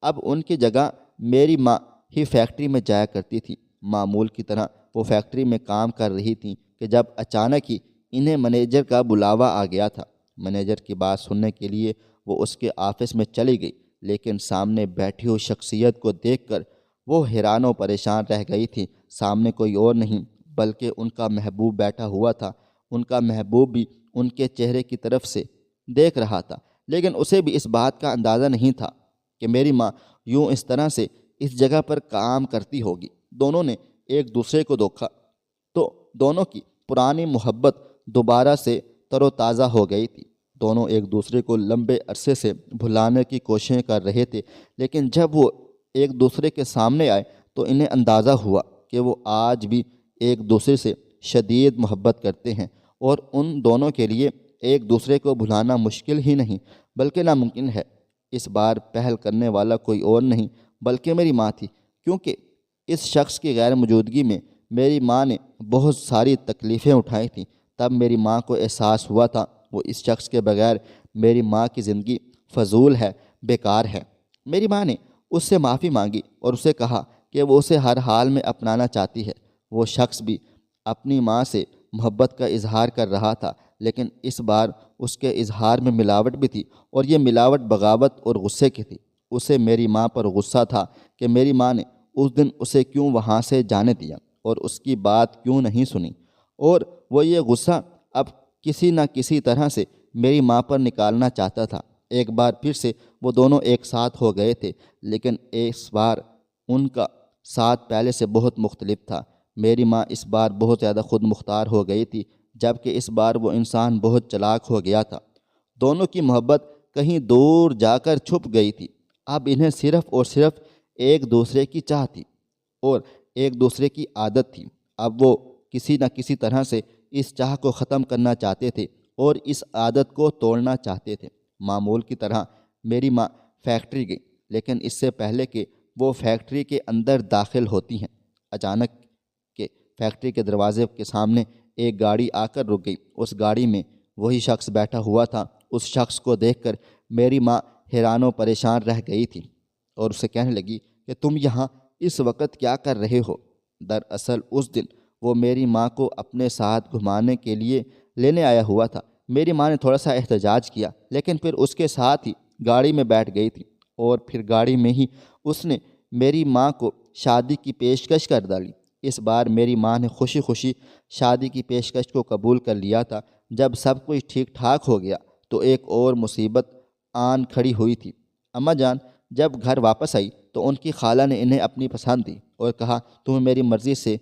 اب ان کی جگہ میری ماں ہی فیکٹری میں جایا کرتی تھی۔ معمول کی طرح وہ فیکٹری میں کام کر رہی تھیں کہ جب اچانک ہی انہیں مینیجر کا بلاوا آ گیا تھا۔ مینیجر کی بات سننے کے لیے وہ اس کے آفس میں چلی گئی، لیکن سامنے بیٹھی ہوئی شخصیت کو دیکھ کر وہ حیران و پریشان رہ گئی تھی۔ سامنے کوئی اور نہیں بلکہ ان کا محبوب بیٹھا ہوا تھا۔ ان کا محبوب بھی ان کے چہرے کی طرف سے دیکھ رہا تھا، لیکن اسے بھی اس بات کا اندازہ نہیں تھا کہ میری ماں یوں اس طرح سے اس جگہ پر کام کرتی ہوگی۔ دونوں نے ایک دوسرے کو دیکھا تو دونوں کی پرانی محبت دوبارہ سے تر و تازہ ہو گئی تھی۔ دونوں ایک دوسرے کو لمبے عرصے سے بھلانے کی کوششیں کر رہے تھے، لیکن جب وہ ایک دوسرے کے سامنے آئے تو انہیں اندازہ ہوا کہ وہ آج بھی ایک دوسرے سے شدید محبت کرتے ہیں، اور ان دونوں کے لیے ایک دوسرے کو بھلانا مشکل ہی نہیں بلکہ ناممکن ہے۔ اس بار پہل کرنے والا کوئی اور نہیں بلکہ میری ماں تھی، کیونکہ اس شخص کی غیر موجودگی میں میری ماں نے بہت ساری تکلیفیں اٹھائی تھیں۔ تب میری ماں کو احساس ہوا تھا وہ اس شخص کے بغیر میری ماں کی زندگی فضول ہے، بیکار ہے۔ میری ماں نے اس سے معافی مانگی اور اسے کہا کہ وہ اسے ہر حال میں اپنانا چاہتی ہے۔ وہ شخص بھی اپنی ماں سے محبت کا اظہار کر رہا تھا، لیکن اس بار اس کے اظہار میں ملاوٹ بھی تھی، اور یہ ملاوٹ بغاوت اور غصے کی تھی۔ اسے میری ماں پر غصہ تھا کہ میری ماں نے اس دن اسے کیوں وہاں سے جانے دیا اور اس کی بات کیوں نہیں سنی، اور وہ یہ غصہ اب کسی نہ کسی طرح سے میری ماں پر نکالنا چاہتا تھا۔ ایک بار پھر سے وہ دونوں ایک ساتھ ہو گئے تھے، لیکن اس بار ان کا ساتھ پہلے سے بہت مختلف تھا۔ میری ماں اس بار بہت زیادہ خود مختار ہو گئی تھی، جبکہ اس بار وہ انسان بہت چالاک ہو گیا تھا۔ دونوں کی محبت کہیں دور جا کر چھپ گئی تھی۔ اب انہیں صرف اور صرف ایک دوسرے کی چاہ تھی اور ایک دوسرے کی عادت تھی۔ اب وہ کسی نہ کسی طرح سے اس چاہ کو ختم کرنا چاہتے تھے اور اس عادت کو توڑنا چاہتے تھے۔ معمول کی طرح میری ماں فیکٹری گئی، لیکن اس سے پہلے کہ وہ فیکٹری کے اندر داخل ہوتی ہیں، اچانک کہ فیکٹری کے دروازے کے سامنے ایک گاڑی آ کر رک گئی۔ اس گاڑی میں وہی شخص بیٹھا ہوا تھا۔ اس شخص کو دیکھ کر میری ماں حیران و پریشان رہ گئی تھی اور اسے کہنے لگی کہ تم یہاں اس وقت کیا کر رہے ہو؟ دراصل اس دن وہ میری ماں کو اپنے ساتھ گھمانے کے لیے لینے آیا ہوا تھا۔ میری ماں نے تھوڑا سا احتجاج کیا، لیکن پھر اس کے ساتھ ہی گاڑی میں بیٹھ گئی تھی، اور پھر گاڑی میں ہی اس نے میری ماں کو شادی کی پیشکش کر ڈالی۔ اس بار میری ماں نے خوشی خوشی شادی کی پیشکش کو قبول کر لیا تھا۔ جب سب کچھ ٹھیک ٹھاک ہو گیا تو ایک اور مصیبت آن کھڑی ہوئی تھی۔ اماں جان جب گھر واپس آئی تو ان کی خالہ نے انہیں اپنی پسند دی اور کہا، تمہیں میری مرضی سے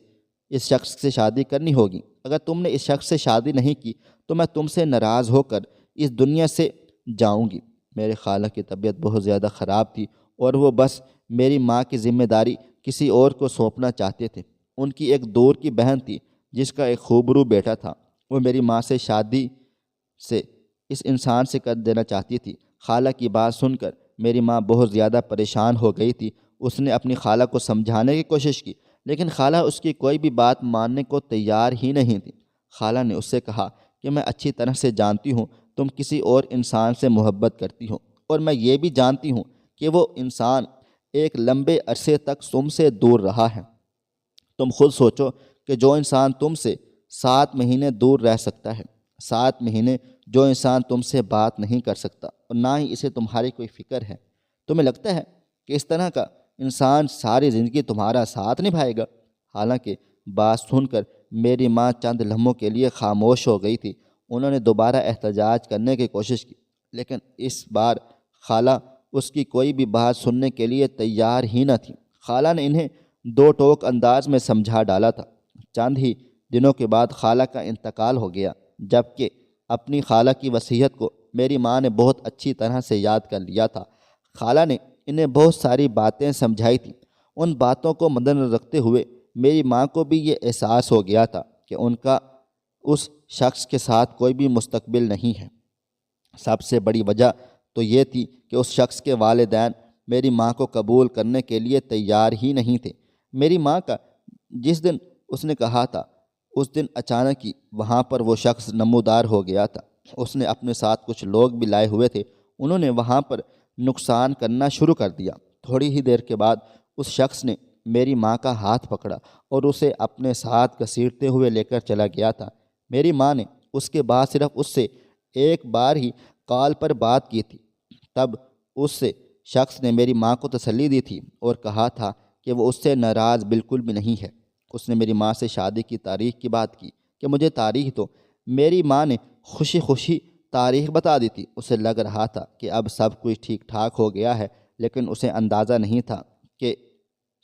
اس شخص سے شادی کرنی ہوگی۔ اگر تم نے اس شخص سے شادی نہیں کی تو میں تم سے ناراض ہو کر اس دنیا سے جاؤں گی۔ میرے خالہ کی طبیعت بہت زیادہ خراب تھی اور وہ بس میری ماں کی ذمہ داری کسی اور کو سونپنا چاہتے تھے۔ ان کی ایک دور کی بہن تھی جس کا ایک خوبرو بیٹا تھا۔ وہ میری ماں سے شادی سے اس انسان سے کر دینا چاہتی تھی۔ خالہ کی بات سن کر میری ماں بہت زیادہ پریشان ہو گئی تھی۔ اس نے اپنی خالہ کو سمجھانے کی کوشش کی، لیکن خالہ اس کی کوئی بھی بات ماننے کو تیار ہی نہیں تھی۔ خالہ نے اس سے کہا کہ میں اچھی طرح سے جانتی ہوں تم کسی اور انسان سے محبت کرتی ہو، اور میں یہ بھی جانتی ہوں کہ وہ انسان ایک لمبے عرصے تک تم سے دور رہا ہے۔ تم خود سوچو کہ جو انسان تم سے 7 مہینے دور رہ سکتا ہے، 7 مہینے جو انسان تم سے بات نہیں کر سکتا اور نہ ہی اسے تمہاری کوئی فکر ہے، تمہیں لگتا ہے کہ اس طرح کا انسان ساری زندگی تمہارا ساتھ نبھائے گا؟ حالانکہ بات سن کر میری ماں چند لمحوں کے لیے خاموش ہو گئی تھی۔ انہوں نے دوبارہ احتجاج کرنے کی کوشش کی، لیکن اس بار خالہ اس کی کوئی بھی بات سننے کے لیے تیار ہی نہ تھی۔ خالہ نے انہیں 2 ٹوک انداز میں سمجھا ڈالا تھا۔ چند ہی دنوں کے بعد خالہ کا انتقال ہو گیا، جبکہ اپنی خالہ کی وصیت کو میری ماں نے بہت اچھی طرح سے یاد کر لیا تھا۔ خالہ نے انہیں بہت ساری باتیں سمجھائی تھیں۔ ان باتوں کو مد نظر رکھتے ہوئے میری ماں کو بھی یہ احساس ہو گیا تھا کہ اس شخص کے ساتھ کوئی بھی مستقبل نہیں ہے۔ سب سے بڑی وجہ تو یہ تھی کہ اس شخص کے والدین میری ماں کو قبول کرنے کے لیے تیار ہی نہیں تھے۔ میری ماں کا جس دن اس نے کہا تھا، اس دن اچانک ہی وہاں پر وہ شخص نمودار ہو گیا تھا۔ اس نے اپنے ساتھ کچھ لوگ بھی لائے ہوئے تھے، انہوں نے وہاں پر نقصان کرنا شروع کر دیا۔ تھوڑی ہی دیر کے بعد اس شخص نے میری ماں کا ہاتھ پکڑا اور اسے اپنے ساتھ گھسیٹتے ہوئے لے کر چلا گیا تھا۔ میری ماں نے اس کے بعد صرف اس سے ایک بار ہی کال پر بات کی تھی۔ تب اس سے شخص نے میری ماں کو تسلی دی تھی اور کہا تھا کہ وہ اس سے ناراض بالکل بھی نہیں ہے۔ اس نے میری ماں سے شادی کی تاریخ کی بات کی کہ مجھے تاریخ دو۔ میری ماں نے خوشی خوشی تاریخ بتا دی تھی۔ اسے لگ رہا تھا کہ اب سب کچھ ٹھیک ٹھاک ہو گیا ہے، لیکن اسے اندازہ نہیں تھا کہ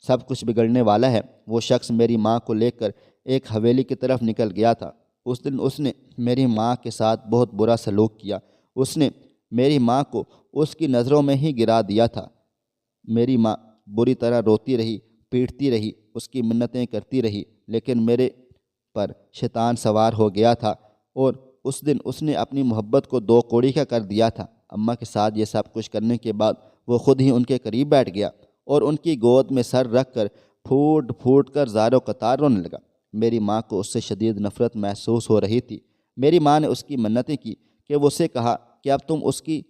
سب کچھ بگڑنے والا ہے۔ وہ شخص میری ماں کو لے کر ایک حویلی کی طرف نکل گیا تھا۔ اس دن اس نے میری ماں کے ساتھ بہت برا سلوک کیا۔ اس نے میری ماں کو اس کی نظروں میں ہی گرا دیا تھا۔ میری ماں بری طرح روتی رہی، پیٹتی رہی، اس کی منتیں کرتی رہی، لیکن میرے پر شیطان سوار ہو گیا تھا اور اس دن اس نے اپنی محبت کو دو کوڑی کا کر دیا تھا۔ اماں کے ساتھ یہ سب کچھ کرنے کے بعد وہ خود ہی ان کے قریب بیٹھ گیا اور ان کی گود میں سر رکھ کر پھوٹ پھوٹ کر زار و قطار رونے لگا۔ میری ماں کو اس سے شدید نفرت محسوس ہو رہی تھی۔ میری ماں نے اس کی منتیں کی کہ وہ اسے کہا کہ اب تم اس کی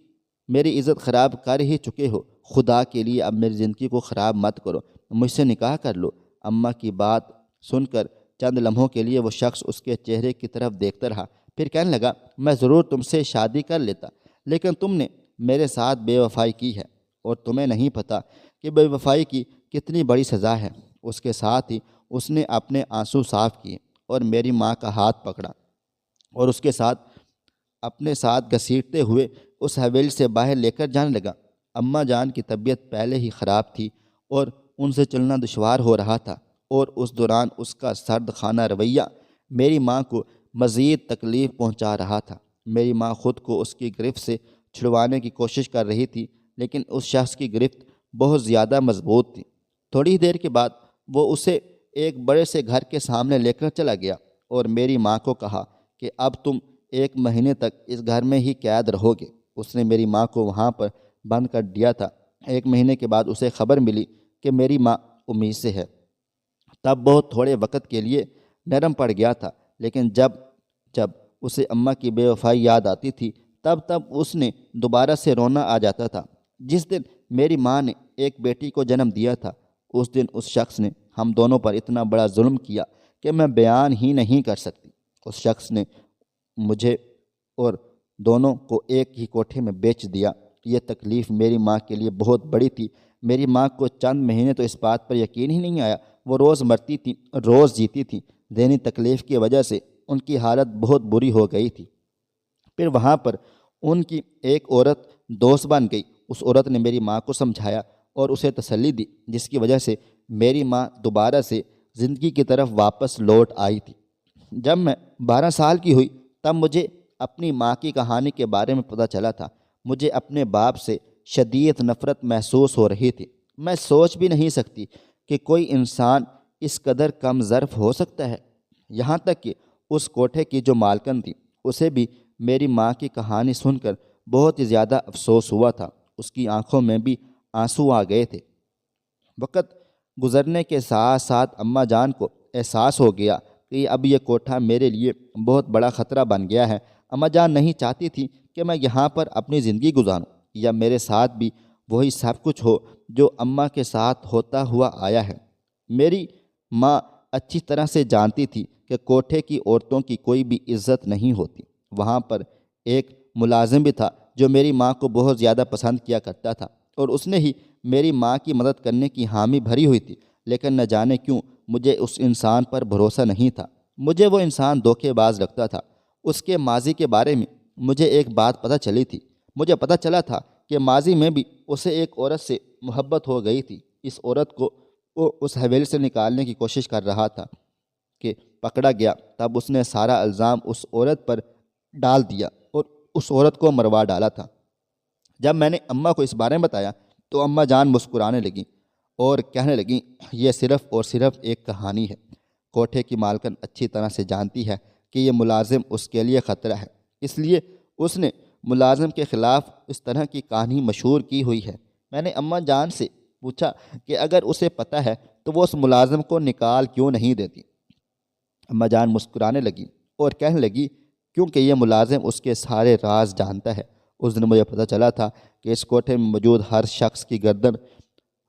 میری عزت خراب کر ہی چکے ہو، خدا کے لیے اب میری زندگی کو خراب مت کرو، مجھ سے نکاح کر لو۔ اماں کی بات سن کر چند لمحوں کے لیے وہ شخص اس کے چہرے کی طرف دیکھتا رہا، پھر کہنے لگا، میں ضرور تم سے شادی کر لیتا، لیکن تم نے میرے ساتھ بے وفائی کی ہے اور تمہیں نہیں پتہ کہ بے وفائی کی کتنی بڑی سزا ہے۔ اس کے ساتھ ہی اس نے اپنے آنسو صاف کیے اور میری ماں کا ہاتھ پکڑا اور اس کے ساتھ اپنے ساتھ گھسیٹتے ہوئے اس حویلی سے باہر لے کر جانے لگا۔ اماں جان کی طبیعت پہلے ہی خراب تھی اور ان سے چلنا دشوار ہو رہا تھا، اور اس دوران اس کا سرد خانہ رویہ میری ماں کو مزید تکلیف پہنچا رہا تھا۔ میری ماں خود کو اس کی گرفت سے چھڑوانے کی کوشش کر رہی تھی، لیکن اس شخص کی گرفت بہت زیادہ مضبوط تھی۔ تھوڑی ہی دیر کے بعد وہ اسے ایک بڑے سے گھر کے سامنے لے کر چلا گیا اور میری ماں کو کہا کہ اب تم 1 مہینے تک اس گھر میں ہی قید رہو گے۔ اس نے میری ماں کو وہاں پر بند کر دیا تھا۔ 1 مہینے کے بعد اسے خبر ملی کہ میری ماں امید سے ہے۔ تب بہت تھوڑے وقت کے لیے نرم پڑ گیا تھا، لیکن جب اسے اماں کی بے وفائی یاد آتی تھی تب اس نے دوبارہ سے رونا آ جاتا تھا۔ جس دن میری ماں نے ایک بیٹی کو جنم دیا تھا، اس دن اس شخص نے ہم دونوں پر اتنا بڑا ظلم کیا کہ میں بیان ہی نہیں کر سکتی۔ اس شخص نے مجھے اور دونوں کو ایک ہی کوٹھے میں بیچ دیا۔ یہ تکلیف میری ماں کے لیے بہت بڑی تھی۔ میری ماں کو چند مہینے تو اس بات پر یقین ہی نہیں آیا۔ وہ روز مرتی تھی، روز جیتی تھی۔ ذہنی تکلیف کی وجہ سے ان کی حالت بہت بری ہو گئی تھی۔ پھر وہاں پر ان کی ایک عورت دوست بن گئی۔ اس عورت نے میری ماں کو سمجھایا اور اسے تسلی دی، جس کی وجہ سے میری ماں دوبارہ سے زندگی کی طرف واپس لوٹ آئی تھی۔ جب میں 12 سال کی ہوئی تب مجھے اپنی ماں کی کہانی کے بارے میں پتہ چلا تھا۔ مجھے اپنے باپ سے شدید نفرت محسوس ہو رہی تھی۔ میں سوچ بھی نہیں سکتی کہ کوئی انسان اس قدر کم ظرف ہو سکتا ہے۔ یہاں تک کہ اس کوٹھے کی جو مالکن تھی، اسے بھی میری ماں کی کہانی سن کر بہت ہی زیادہ افسوس ہوا تھا۔ اس کی آنکھوں میں بھی آنسو آ گئے تھے۔ وقت گزرنے کے ساتھ ساتھ اماں جان کو احساس ہو گیا کہ اب یہ کوٹھا میرے لیے بہت بڑا خطرہ بن گیا ہے۔ اماں جان نہیں چاہتی تھی کہ میں یہاں پر اپنی زندگی گزاروں یا میرے ساتھ بھی وہی سب کچھ ہو جو اماں کے ساتھ ہوتا ہوا آیا ہے۔ میری ماں اچھی طرح سے جانتی تھی کہ کوٹھے کی عورتوں کی کوئی بھی عزت نہیں ہوتی۔ وہاں پر ایک ملازم بھی تھا جو میری ماں کو بہت زیادہ پسند کیا کرتا تھا اور اس نے ہی میری ماں کی مدد کرنے کی حامی بھری ہوئی تھی، لیکن نہ جانے کیوں مجھے اس انسان پر بھروسہ نہیں تھا۔ مجھے وہ انسان دھوکے باز لگتا تھا۔ اس کے ماضی کے بارے میں مجھے ایک بات پتہ چلی تھی۔ مجھے پتہ چلا تھا کہ ماضی میں بھی اسے ایک عورت سے محبت ہو گئی تھی۔ اس عورت کو وہ اس حویلی سے نکالنے کی کوشش کر رہا تھا کہ پکڑا گیا۔ تب اس نے سارا الزام اس عورت پر ڈال دیا اور اس عورت کو مروا ڈالا تھا۔ جب میں نے اماں کو اس بارے میں بتایا تو اماں جان مسکرانے لگیں اور کہنے لگیں، یہ صرف اور صرف ایک کہانی ہے۔ کوٹھے کی مالکن اچھی طرح سے جانتی ہے کہ یہ ملازم اس کے لیے خطرہ ہے، اس لیے اس نے ملازم کے خلاف اس طرح کی کہانی مشہور کی ہوئی ہے۔ میں نے اماں جان سے پوچھا کہ اگر اسے پتہ ہے تو وہ اس ملازم کو نکال کیوں نہیں دیتی؟ اماں جان مسکرانے لگی اور کہنے لگی کیونکہ یہ ملازم اس کے سارے راز جانتا ہے۔ اس دن مجھے پتہ چلا تھا کہ اس کوٹھے میں موجود ہر شخص کی گردن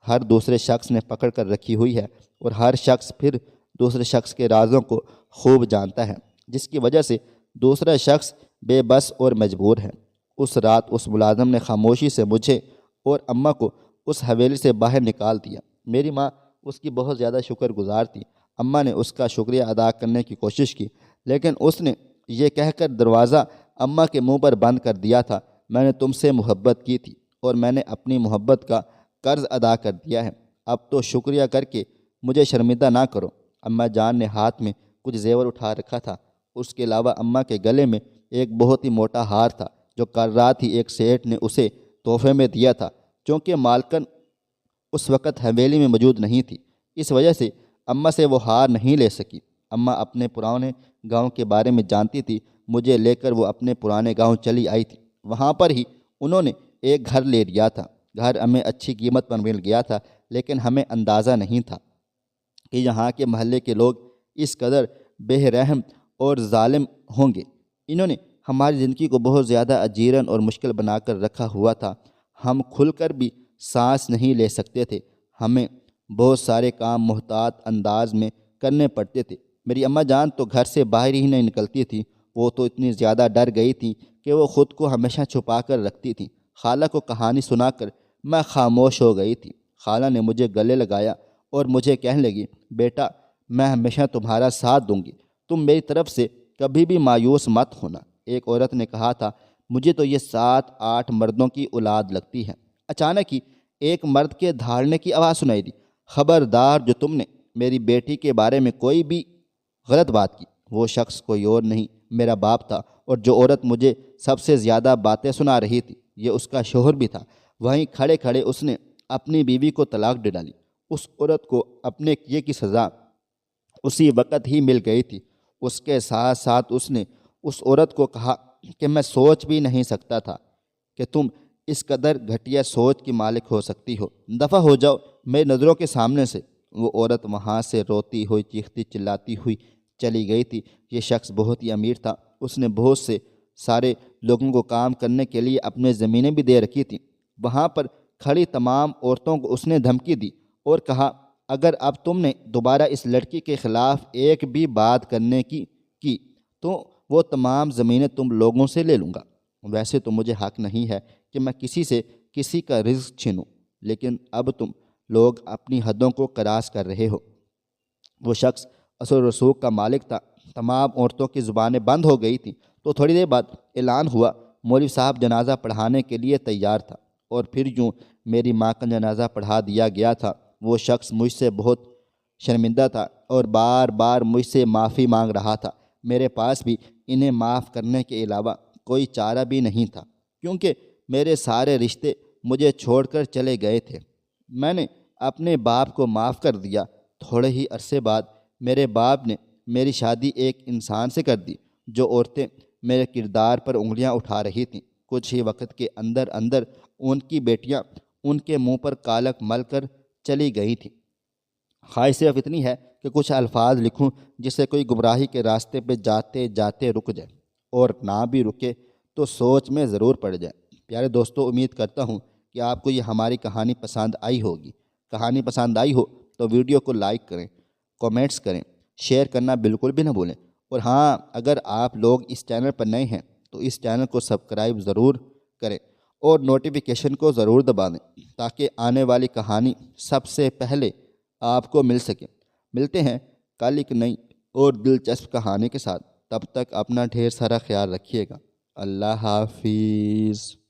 ہر دوسرے شخص نے پکڑ کر رکھی ہوئی ہے، اور ہر شخص پھر دوسرے شخص کے رازوں کو خوب جانتا ہے، جس کی وجہ سے دوسرا شخص بے بس اور مجبور ہے۔ اس رات اس ملازم نے خاموشی سے مجھے اور اماں کو اس حویلی سے باہر نکال دیا۔ میری ماں اس کی بہت زیادہ شکر گزار تھی۔ اماں نے اس کا شکریہ ادا کرنے کی کوشش کی، لیکن اس نے یہ کہہ کر دروازہ اماں کے منہ پر بند کر دیا تھا، میں نے تم سے محبت کی تھی اور میں نے اپنی محبت کا قرض ادا کر دیا ہے، اب تو شکریہ کر کے مجھے شرمندہ نہ کرو۔ اماں جان نے ہاتھ میں کچھ زیور اٹھا رکھا تھا، اس کے علاوہ اماں کے گلے میں ایک بہت ہی موٹا ہار تھا جو کل رات ہی ایک سیٹھ نے اسے تحفے میں دیا تھا۔ چونکہ مالکن اس وقت حویلی میں موجود نہیں تھی، اس وجہ سے اماں سے وہ ہار نہیں لے سکی۔ اماں اپنے پرانے گاؤں کے بارے میں جانتی تھی، مجھے لے کر وہ اپنے پرانے گاؤں چلی آئی تھی۔ وہاں پر ہی انہوں نے ایک گھر لے لیا تھا۔ گھر ہمیں اچھی قیمت پر مل گیا تھا، لیکن ہمیں اندازہ نہیں تھا کہ یہاں کے محلے کے لوگ اس قدر بے رحم اور ظالم ہوں گے۔ انہوں نے ہماری زندگی کو بہت زیادہ اجیرن اور مشکل بنا کر رکھا ہوا تھا، ہم کھل کر بھی سانس نہیں لے سکتے تھے، ہمیں بہت سارے کام محتاط انداز میں کرنے پڑتے تھے۔ میری اماں جان تو گھر سے باہر ہی نہیں نکلتی تھی، وہ تو اتنی زیادہ ڈر گئی تھی کہ وہ خود کو ہمیشہ چھپا کر رکھتی تھی۔ خالہ کو کہانی سنا کر میں خاموش ہو گئی تھی۔ خالہ نے مجھے گلے لگایا اور مجھے کہنے لگی بیٹا میں ہمیشہ تمہارا ساتھ دوں گی، تم میری طرف سے کبھی بھی مایوس مت ہونا۔ ایک عورت نے کہا تھا مجھے تو یہ 7-8 مردوں کی اولاد لگتی ہے۔ اچانک ہی ایک مرد کے دھاڑنے کی آواز سنائی دی، خبردار جو تم نے میری بیٹی کے بارے میں کوئی بھی غلط بات کی۔ وہ شخص کوئی اور نہیں میرا باپ تھا، اور جو عورت مجھے سب سے زیادہ باتیں سنا رہی تھی یہ اس کا شوہر بھی تھا۔ وہیں کھڑے کھڑے اس نے اپنی بیوی کو طلاق دے ڈالی۔ اس عورت کو اپنے کیے کی سزا اسی وقت ہی مل گئی تھی۔ اس کے ساتھ ساتھ اس نے اس عورت کو کہا کہ میں سوچ بھی نہیں سکتا تھا کہ تم اس قدر گھٹیا سوچ کی مالک ہو سکتی ہو، دفع ہو جاؤ میری نظروں کے سامنے سے۔ وہ عورت وہاں سے روتی ہوئی چیختی چلاتی ہوئی چلی گئی تھی۔ یہ شخص بہت ہی امیر تھا، اس نے بہت سے سارے لوگوں کو کام کرنے کے لیے اپنے زمینیں بھی دے رکھی تھیں۔ وہاں پر کھڑی تمام عورتوں کو اس نے دھمکی دی اور کہا اگر اب تم نے دوبارہ اس لڑکی کے خلاف ایک بھی بات کرنے کی تو وہ تمام زمینیں تم لوگوں سے لے لوں گا۔ ویسے تو مجھے حق نہیں ہے کہ میں کسی سے کسی کا رزق چھینوں، لیکن اب تم لوگ اپنی حدوں کو کراس کر رہے ہو۔ وہ شخص اثر و رسوخ کا مالک تھا۔ تمام عورتوں کی زبانیں بند ہو گئی تھیں تو تھوڑی دیر بعد اعلان ہوا مولوی صاحب جنازہ پڑھانے کے لیے تیار تھا، اور پھر یوں میری ماں کا جنازہ پڑھا دیا گیا تھا۔ وہ شخص مجھ سے بہت شرمندہ تھا اور بار بار مجھ سے معافی مانگ رہا تھا۔ میرے پاس بھی انہیں معاف کرنے کے علاوہ کوئی چارہ بھی نہیں تھا، کیونکہ میرے سارے رشتے مجھے چھوڑ کر چلے گئے تھے۔ میں نے اپنے باپ کو معاف کر دیا۔ تھوڑے ہی عرصے بعد میرے باپ نے میری شادی ایک انسان سے کر دی جو عورتیں میرے کردار پر انگلیاں اٹھا رہی تھیں۔ کچھ ہی وقت کے اندر اندر ان کی بیٹیاں ان کے منہ پر کالک مل کر چلی گئی تھیں۔ خواہش صرف اتنی ہے کہ کچھ الفاظ لکھوں جس سے کوئی گمراہی کے راستے پہ جاتے جاتے رک جائے، اور نہ بھی رکے تو سوچ میں ضرور پڑ جائے۔ پیارے دوستو، امید کرتا ہوں کہ آپ کو یہ ہماری کہانی پسند آئی ہوگی۔ کہانی پسند آئی ہو تو ویڈیو کو لائک کریں، کومنٹس کریں، شیئر کرنا بالکل بھی نہ بھولیں، اور ہاں اگر آپ لوگ اس چینل پر نئے ہیں تو اس چینل کو سبسکرائب ضرور کریں اور نوٹیفیکیشن کو ضرور دبا دیں تاکہ آنے والی کہانی سب سے پہلے آپ کو مل سکے۔ ملتے ہیں کل ایک نئی اور دلچسپ کہانی کے ساتھ، تب تک اپنا ڈھیر سارا خیال رکھیے گا۔ اللہ حافظ۔